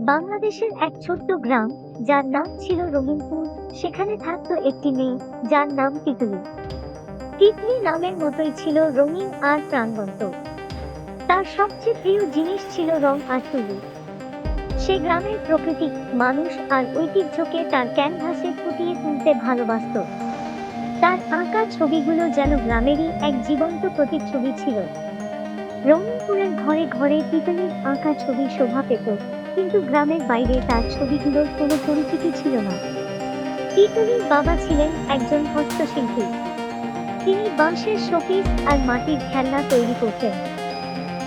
বাংলাদেশের এক ছোট্ট গ্রাম যার নাম ছিল রঙিনপুর। সেখানে থাকতো একটি মেয়ে যার নাম তিতলি। তিতলি নামের মতোই ছিল রঙিন আর প্রাণবন্ত। তার সবচেয়ে প্রিয় জিনিস ছিল রং আর তুলি। সে গ্রামের প্রকৃতি, মানুষ আর ঐতিহ্যকে তার ক্যানভাসে ফুটিয়ে তুলতে ভালোবাসত। তার আঁকা ছবিগুলো যেন গ্রামেরই এক জীবন্ত প্রতিচ্ছবি ছিল। রঙিনপুরের ঘরে ঘরে তিতলির আঁকা ছবি শোভা পেত, কিন্তু গ্রামের বাইরে তার ছবিগুলোর কোনো পরিচিতি ছিল না। তিতলির বাবা ছিলেন একজন হস্তশিল্পী। তিনি বাঁশের শোপিস আর মাটির খেলনা তৈরি করতেন।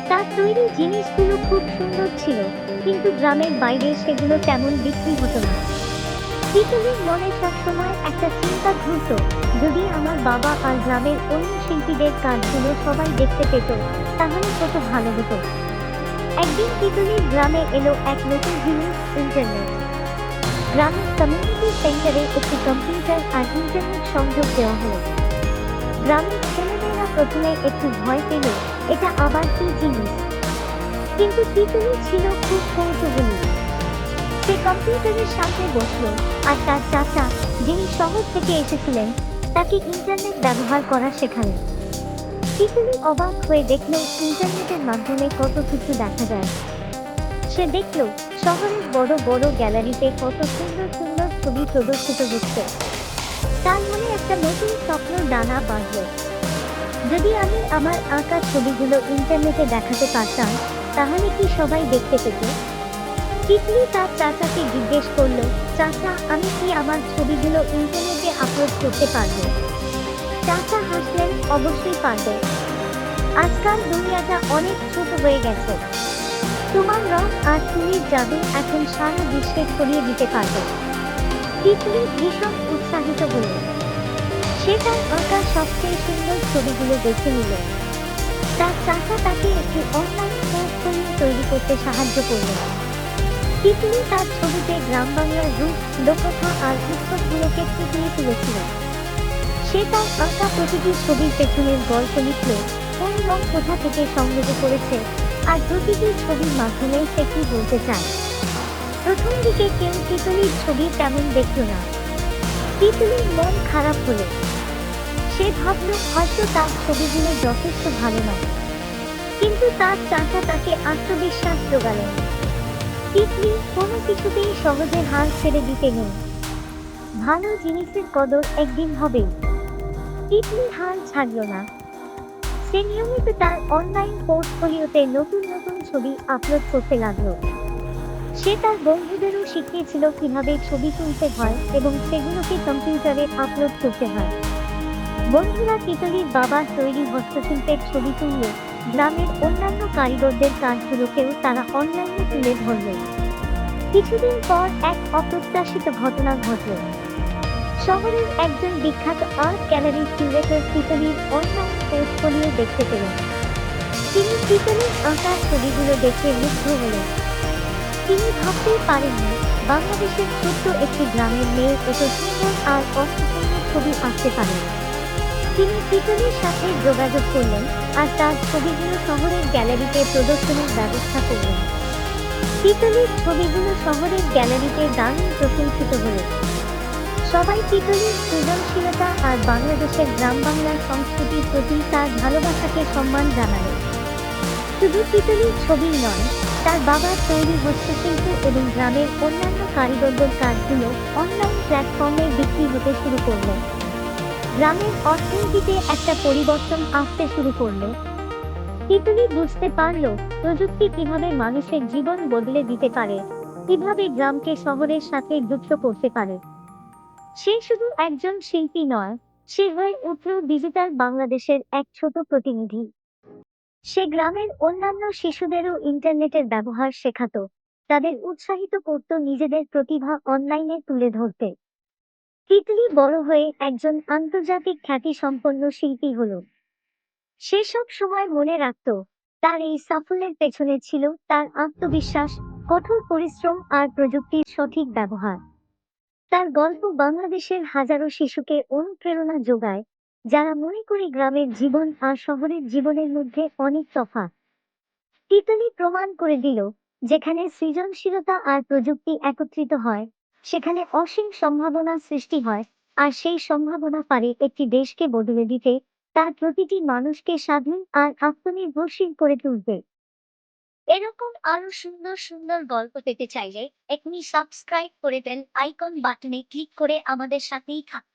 তার তৈরি জিনিসগুলো খুব সুন্দর ছিল, কিন্তু গ্রামের বাইরে সেগুলো তেমন বিক্রি হতো না। তিতলির মনে সবসময় একটা চিন্তা ঘুরত, যদি আমার বাবা আর গ্রামের অন্য শিল্পীদের কাজগুলো সবাই দেখতে পেত, তাহলে কত ভালো হতো। একদিন তিতলির গ্রামে এলো এক নতুন জিনিস, ইন্টারনেট। গ্রামের কমিউনিটি সেন্টারে একটি কম্পিউটার আর ইন্টারনেট সংযোগ দেওয়া হলো। গ্রামের ছেলেমেয়েরা প্রথমে একটু ভয় পেল, এটা আবার কি জিনিস। কিন্তু তিতলি ছিল খুব কৌতূহলী। সে কম্পিউটারের সামনে বসলো, আর তার চাচা, যিনি শহর থেকে এসেছিলেন, তাকে ইন্টারনেট ব্যবহার করা শেখালেন। তিতলি অবাক হয়ে দেখল ইন্টারনেটের মাধ্যমে কত কিছু দেখা যায়। সে দেখল শহরের বড় বড় গ্যালারিতে কত সুন্দর সুন্দর ছবি প্রদর্শিত হচ্ছে। তার মনে একটা নতুন স্বপ্ন ডানা বাঁধল, যদি আমি আমার আঁকা ছবিগুলো ইন্টারনেটে দেখাতে পারতাম, তাহলে কি সবাই দেখতে পেত। তিতলি তার চাচাকে জিজ্ঞেস করলো, চাচা, আমি কি আমার ছবিগুলো ইন্টারনেটে আপলোড করতে পারবো? চাচা হাসলেন, অবশ্যই পারবে। আজকাল দুনিয়াটা অনেক ছোট হয়ে গেছে। তোমার রং আর তুলির জাদু এখন সারা বিশ্বে ছড়িয়ে দিতে পারবে। তিতলি ভীষণ উৎসাহিত হল। সে তার আঁকা সবচেয়ে সুন্দর ছবিগুলো বেছে নিল। তার চাচা তাকে একটি অনলাইন পোর্টফোলিও তৈরি করতে সাহায্য করল। তিতলি তার ছবিতে গ্রাম বাংলার রূপ, লোককথা আর উৎসবগুলোকে ফুটিয়ে তুলেছিল। সে তার আঁকা প্রতিটি ছবির পেছনের গল্প লিখল, কোন রং কোথা থেকে সংগ্রহ করেছে, আর প্রতিটি ছবির মাধ্যমে সে কি বলতে চায়। প্রথম দিকে কেউ তিতলির ছবি তেমন দেখল না। তিতলির মন খারাপ হলো। সে ভাবল হয়তো তার ছবিগুলো যথেষ্ট ভালো নয়। কিন্তু তার চাচা তাকে আত্মবিশ্বাস জোগালেন। তিতলি কোনো কিছুতেই সহজে হাল ছেড়ে দিতে নেই। ভালো জিনিসের কদর একদিন হবেই। তিতলি হাল ছাড়ল না। সে নিয়মিত তার অনলাইন পোর্টফোলিওতে নতুন নতুন ছবি আপলোড করতে লাগলো। সে তার বন্ধুদেরও শিখিয়েছিল কিভাবে ছবি তুলতে হয় এবং সেগুলোকে কম্পিউটারে আপলোড করতে হয়। বন্ধুরা তিতলির বাবার তৈরি হস্তশিল্পের ছবি তুললে, গ্রামের অন্যান্য কারিগরদের কাজগুলোকেও তারা অনলাইনে তুলে ধরলেন। কিছুদিন পর এক অপ্রত্যাশিত ঘটনা ঘটল। শহরের একজন বিখ্যাত আর্ট গ্যালারির কিউরেটর তিতলির অনলাইন পোর্টফোলিও দেখতে পেলেন। তিনি তিতলির আঁকা ছবিগুলো দেখে মুগ্ধ হলেন। তিনি ভাবতেই পারেননি বাংলাদেশের ছোট্ট একটি গ্রামের মেয়ে এত সুন্দর আর অর্থপূর্ণ ছবি আঁকতে পারে। তিনি তিতলির সাথে যোগাযোগ করলেন আর তার ছবিগুলো শহরের গ্যালারিতে প্রদর্শনের ব্যবস্থা করলেন। তিতলির ছবিগুলো শহরের গ্যালারিতে দারুণ প্রশংসিত হল। সবাই তিতলির সৃজনশীলতা আর বাংলাদেশের গ্রাম বাংলার সংস্কৃতির প্রতি তার ভালোবাসাকে সম্মান জানাল। শুধু তিতলির ছবি নয়, তার বাবার তৈরি হস্তশিল্প এবং গ্রামের অন্যান্য কারিগরদের কাজগুলো অনলাইন প্ল্যাটফর্মে বিক্রি হতে শুরু করল। গ্রামের অর্থনীতিতে একটা পরিবর্তন আসতে শুরু করলো। তিতলি বুঝতে পারল প্রযুক্তি কিভাবে মানুষের জীবন বদলে দিতে পারে, কিভাবে গ্রামকে শহরের সাথে যুক্ত করতে পারে। সে শুধু একজন শিল্পী নয়, সে হয়ে উঠল ডিজিটাল বাংলাদেশের এক ছোট প্রতিনিধি। সে গ্রামের অন্যান্য শিশুদেরও ইন্টারনেটের ব্যবহার শেখাতো, তাদের উৎসাহিত করত নিজেদের প্রতিভা অনলাইনে তুলে ধরতে। তিতলি বড় হয়ে একজন আন্তর্জাতিক খ্যাতিসম্পন্ন শিল্পী হলো। সে সব সময় মনে রাখত, তার এই সাফল্যের পেছনে ছিল তার আত্মবিশ্বাস, কঠোর পরিশ্রম আর প্রযুক্তির সঠিক ব্যবহার। তার গল্প বাংলাদেশের হাজারো শিশুকে অনুপ্রেরণা যোগায়, যারা মনে করে গ্রামের জীবন আর শহরের জীবনের মধ্যে অনেক তফাৎ। তিতলি প্রমাণ করে দিল, যেখানে সৃজনশীলতা আর প্রযুক্তি একত্রিত হয়, সেখানে অসীম সম্ভাবনার সৃষ্টি হয়। আর সেই সম্ভাবনা পারে একটি দেশকে বদলে দিতে, তার প্রতিটি মানুষকে স্বাধীন আর আত্মনির্ভরশীল করে তুলতে। এরকম আরো সুন্দর সুন্দর গল্প পেতে চাইলে এখনই সাবস্ক্রাইব করে বেল আইকন বাটনে ক্লিক করে আমাদের সাথেই থাকুন।